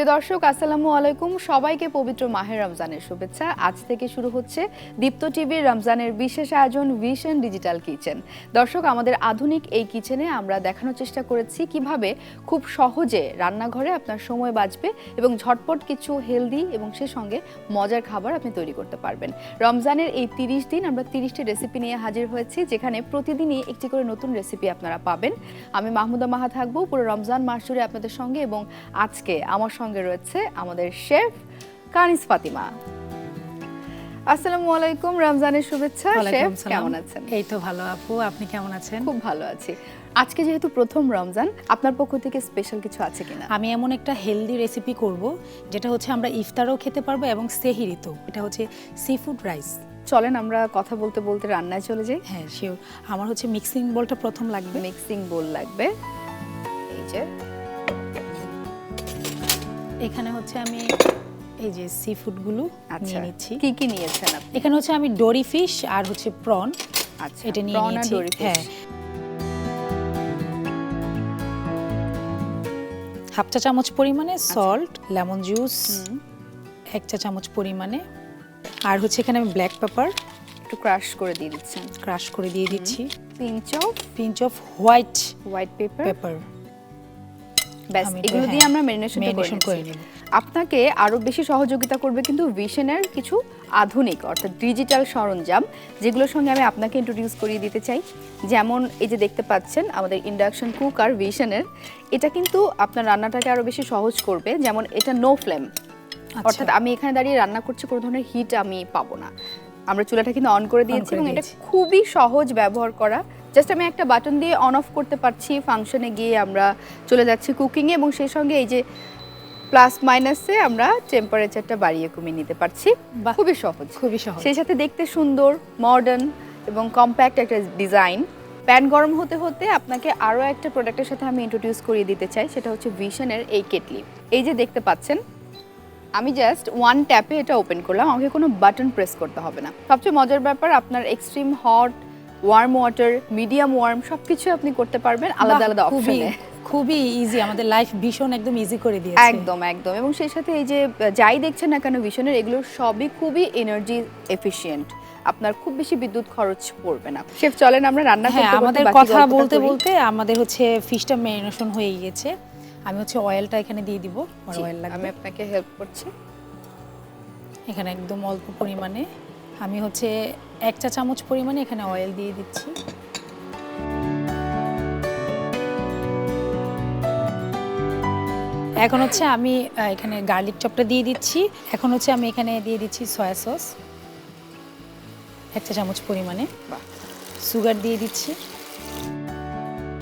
প্রিয় দর্শক আসসালামু আলাইকুম, সবাইকে পবিত্র মাহে রমজানের শুভেচ্ছা। আজ থেকে শুরু হচ্ছে দীপ্ত টিভির রমজানের বিশেষ আয়োজন ভিশন ডিজিটাল কিচেন। দর্শক, আমাদের আধুনিক এই কিচেনে আমরা দেখানোর চেষ্টা করেছি কিভাবে খুব সহজে রান্নাঘরে আপনার সময় বাঁচবে এবং ঝটপট কিছু হেলদি এবং সে সঙ্গে মজার খাবার আপনি তৈরি করতে পারবেন। রমজানের এই 30 দিন আমরা 30টি রেসিপি নিয়ে হাজির হয়েছি, যেখানে প্রতিদিনই একটি করে নতুন রেসিপি আপনারা পাবেন। আমি মাহমুদা মাহা থাকবো পুরো রমজান মাস জুড়ে আপনাদের সঙ্গে, এবং আজকে আমার সঙ্গে রয়েছে আমাদের শেফ কানিজ ফাতিমা। আসসালামু আলাইকুম, রমজানের শুভেচ্ছা। শেফ কেমন আছেন? এই তো ভালো আপু, আপনি কেমন আছেন? খুব ভালো আছি। আজকে যেহেতু প্রথম রমজান, আপনার পক্ষ থেকে স্পেশাল কিছু আছে কিনা? আমি এমন একটা হেলদি রেসিপি করব যেটা হচ্ছে আমরা ইফতারও খেতে পারবো এবং সেহরিতেও। এটা হচ্ছে সি ফুড রাইস। চলেন আমরা কথা বলতে বলতে রান্নায় চলে যাই। হ্যাঁ শিওর। আমার হচ্ছে মিক্সিং বোলটা প্রথম লাগবে। মিক্সিং বোল লাগবে। এই যে এখানে হচ্ছে আমি এই যে সি ফুডগুলো নিয়ে নিচ্ছি। কি কি নিয়েছেন আপনি? এখানে হচ্ছে আমি ডোরি ফিশ আর হচ্ছে প্রন, আচ্ছা, এটা নিয়ে নিয়েছি। হ্যাঁ, হাফ চা চামচ পরিমাণে সল্ট, লেমন জুস 1 চা চামচ পরিমাণে, আর হচ্ছে এখানে আমি ব্ল্যাক পেপার একটু ক্রাশ করে দিয়ে দিচ্ছেন। ক্রাশ করে দিয়ে দিচ্ছি। Pinch off white paper. ব্যাস, এগুলো দিয়ে আমরা ম্যারিনেশন করে নেব। আপনাকে আরো বেশি সহযোগিতা করবে কিন্তু ভিশনের কিছু আধুনিক অর্থাৎ ডিজিটাল সরঞ্জাম, যেগুলোর সঙ্গে আমি আপনাকে ইন্ট্রোডিউস করিয়ে দিতে চাই। যেমন এই যে দেখতে পাচ্ছেন আমাদের ইন্ডাকশন কুকার ভিশনের, এটা কিন্তু আপনার রান্নাটাকে আরো বেশি সহজ করবে। যেমন এটা নো ফ্লেম, অর্থাৎ আমি এখানে দাঁড়িয়ে রান্না করছি, কোনো ধরনের হিট আমি পাবো না। আমরা চুলাটা কিন্তু অন করে দিয়েছি এবং এটা খুবই সহজ ব্যবহার করা। জাস্ট আমি একটা বাটন দিয়ে অন অফ করতে পারছি, ফাংশনে গিয়ে আমরা চলে যাচ্ছি কুকিংয়ে, এবং সেই সঙ্গে এই যে প্লাস মাইনাসে আমরা টেম্পারেচারটা বাড়িয়ে কমিয়ে নিতে পারছি। খুবই সহজ। সেই সাথে দেখতে সুন্দর, মডার্ন এবং কম্প্যাক্ট একটা ডিজাইন। প্যান গরম হতে হতে আপনাকে আরও একটা প্রোডাক্টের সাথে আমি ইন্ট্রোডিউস করিয়ে দিতে চাই, সেটা হচ্ছে ভিশনের এই কেটলি। এই যে দেখতে পাচ্ছেন, আমি জাস্ট ওয়ান ট্যাপে এটা ওপেন করলাম, আমাকে কোনো বাটন প্রেস করতে হবে না। সবচেয়ে মজার ব্যাপার, আপনার extreme hot, warm water, medium warm সবকিছু আপনি করতে পারবেন আলাদা আলাদা অপশনে। খুবই ইজি, আমাদের লাইফ ভীষণ একদম ইজি করে দিয়েছে। একদম একদম। এবং সেই সাথে এই যে যাই দেখছেন না কেন ভিশনের, এগুলো সবই খুবই এনার্জি এফিশিয়েন্ট, আপনার খুব বেশি বিদ্যুৎ খরচ পড়বে না। শেফ চলেন আমরা রান্না করতে করতে আমাদের কথা বলতে বলতে আমাদের হচ্ছে ফিশটা ম্যারিনেশন হয়ে গিয়েছে। আমি হচ্ছে অয়েলটা এখানে দিয়ে দিব। অয়েল লাগবে, আমি আপনাকে হেল্প করছি। এখানে একদম অল্প পরিমাণে আমি হচ্ছে 1 চা চামচ পরিমাণে এখানে অয়েল দিয়ে দিচ্ছি। এখন হচ্ছে আমি এখানে গার্লিক চপটা দিয়ে দিচ্ছি। এখন হচ্ছে আমি এখানে দিয়ে দিচ্ছি সয়া সস 1 চা চামচ পরিমাণে। সুগার দিয়ে দিচ্ছি।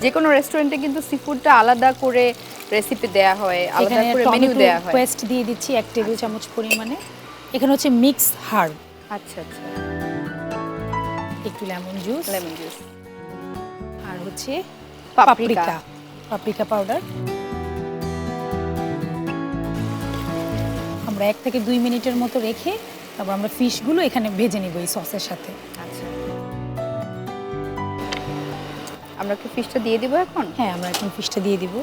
যে কোনো রেস্টুরেন্টে কিন্তু সি ফুডটা আলাদা করে রেসিপি দেয়া হয়, আলাদা করে মেনু দেয়া হয়। পেস্ট দিয়ে দিচ্ছি 1 টেবিল চামচ পরিমাণে। এখানে হচ্ছে মিক্স হার্ব। আচ্ছা আচ্ছা। একটু লেমন জুস আর হচ্ছে পাপরিকা পাউডার। আমরা 1 থেকে 2 মিনিটের মতো রেখে তারপর আমরা ফিশগুলো এখানে ভেজে নিব এই সসের সাথে। আচ্ছা, আমরা কি ফিশটা দিয়ে দিব এখন? হ্যাঁ, আমরা এখন ফিশটা দিয়ে দিব।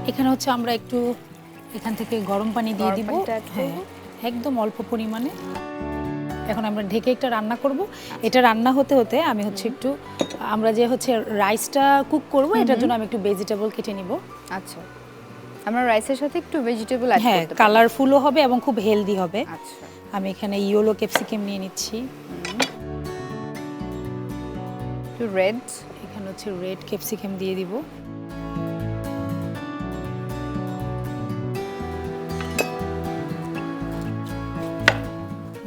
এখানে হচ্ছে আমরা একটু এখান থেকে গরম পানি দিয়ে দিব। হ্যাঁ, একদম অল্প পরিমাণে। এখন আমরা ঢেকে একটা রান্না করব। এটা রান্না হতে হতে আমি হচ্ছে একটু আমরা যে হচ্ছে রাইসটা কুক করব, এটার জন্য আমি একটু ভেজিটেবল কেটে নিব। আচ্ছা, আমরা রাইসের সাথে একটু ভেজিটেবল অ্যাড করতে পারি। কালারফুলও হবে এবং খুব হেলদি হবে। আচ্ছা, আমি এখানে ইয়েলো ক্যাপসিকাম নিয়ে নিচ্ছি। একটু রেড, এখানে হচ্ছে রেড ক্যাপসিকাম দিয়ে দিব।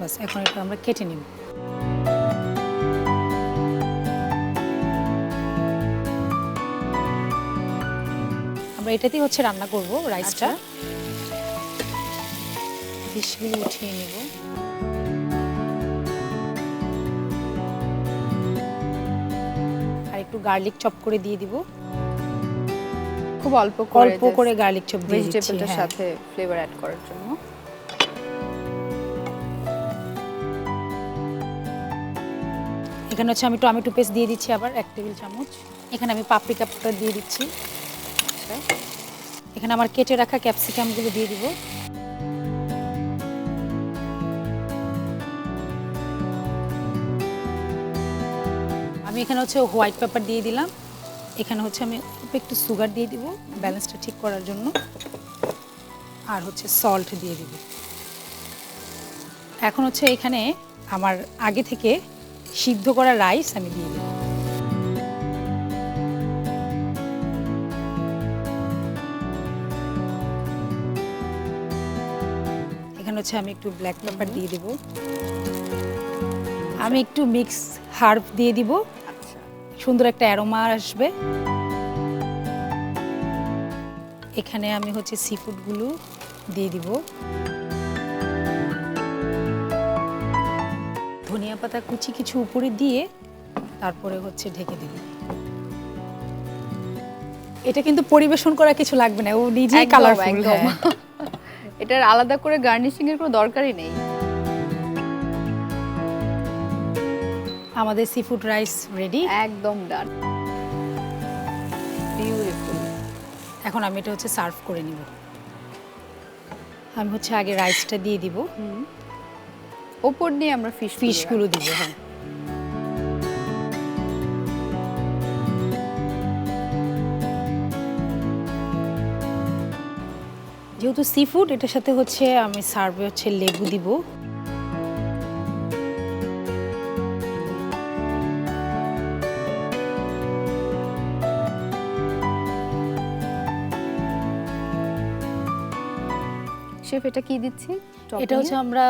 বাস, এখন এটা আমরা কেটে নিব। আমরা এটাতেই হচ্ছে রান্না করব রাইসটা। ফিশগুলো উঠিয়ে নিব। আর একটু গার্লিক চপ করে দিয়ে দিব। খুব অল্প করে গার্লিক চপ দিয়ে দিচ্ছি ভেজিটেবলটার সাথে ফ্লেভার অ্যাড করার জন্য। এখানে হচ্ছে আমি টমেটো পেস্ট দিয়ে দিচ্ছি আবার 1 টেবিল চামচ। এখানে আমি পাপরিকা পাউডার দিয়ে দিচ্ছি। আচ্ছা, এখানে আমার কেটে রাখা ক্যাপসিকামগুলো দিয়ে দিব। আমি এখানে হচ্ছে হোয়াইট পেপার দিয়ে দিলাম। এখানে হচ্ছে আমি অল্প একটু সুগার দিয়ে দিব ব্যালেন্সটা ঠিক করার জন্য, আর হচ্ছে সল্ট দিয়ে দিব। এখন হচ্ছে এখানে আমার আগে থেকে সিদ্ধ করা রাইস আমি দিয়ে দিব। এখানে হচ্ছে আমি একটু ব্ল্যাক পেপার দিয়ে দিব। আমি একটু মিক্স হার্ব দিয়ে দিব, আচ্ছা। সুন্দর একটা অ্যারোমা আসবে। এখানে আমি হচ্ছে সি ফুডগুলো দিয়ে দিব। ধনিয়া পাতা কুচি কিছু উপরে দিয়ে তারপরে হচ্ছে ঢেকে দিব। এটা কিন্তু পরিবেশন করা কিছু লাগবে না, ও নিজেই একদম, কালারফুল। একদম। এটার আলাদা করে গার্নিশিং এর কোনো দরকারই নেই। আমাদের সি ফুড রাইস রেডি। একদম ডান, বিউটিফুল। এখন আমি এটা হচ্ছে সার্ভ করে নিব। আমি হচ্ছে আগে রাইসটা দিয়ে দিব, ওপর দিয়ে আমরা ফিশগুলো দিব। হ্যাঁ, যেহেতু সি ফুড, এটার সাথে হচ্ছে আমি সার্ভে হচ্ছে লেবু দিব। শেফ এটা কি দিচ্ছি? এটা হচ্ছে আমরা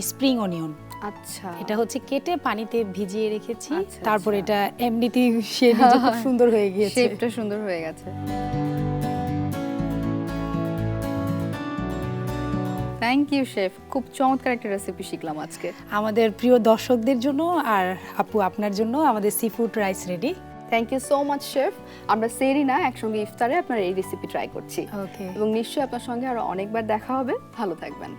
স্প্রিং অনিয়ন, আচ্ছা, এটা হচ্ছে কেটে পানিতে ভিজিয়ে রেখেছি। আচ্ছা, তারপর আচ্ছা। এটা এমনিতেই সে নিজে খুব সুন্দর হয়ে গিয়েছে। শেপটা সুন্দর হয়ে গেছে। থ্যাংক ইউ শেফ, খুব চমৎকার একটা রেসিপি শিখলাম আজকে। আমাদের প্রিয় দর্শকদের জন্য আর আপু আপনার জন্য আমাদের sea food rice ready. Thank you so much chef. আমরা সেরি না, একসঙ্গে ইফতারে আপনার এই রেসিপি ট্রাই করছি। ওকে, এবং নিশ্চয়ই আপনার সঙ্গে আরো অনেকবার দেখা হবে। ভালো থাকবেন।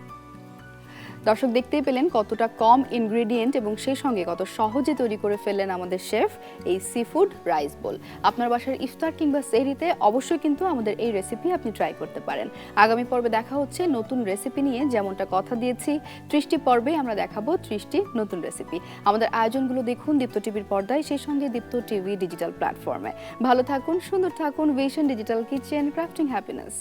দর্শক, দেখতেই পেলেন কতটা কম ইনগ্রেডিয়েন্ট এবং সেই সঙ্গে কত সহজে তৈরি করে ফেললেন আমাদের শেফ এই সি ফুড রাইস বোল। আপনার বাসার ইফতার কিংবা সেহরিতে অবশ্যই কিন্তু আমাদের এই রেসিপি আপনি ট্রাই করতে পারেন। আগামী পর্বে দেখা হচ্ছে নতুন রেসিপি নিয়ে, যেমনটা কথা দিয়েছি 30টি পর্বে আমরা দেখাবো 30টি নতুন রেসিপি। আমাদের আয়োজনগুলো দেখুন দীপ্ত টিভির পর্দায়, সেই সঙ্গে দীপ্ত টিভি ডিজিটাল প্ল্যাটফর্মে। ভালো থাকুন, সুন্দর থাকুন। Vision digital kitchen, crafting happiness.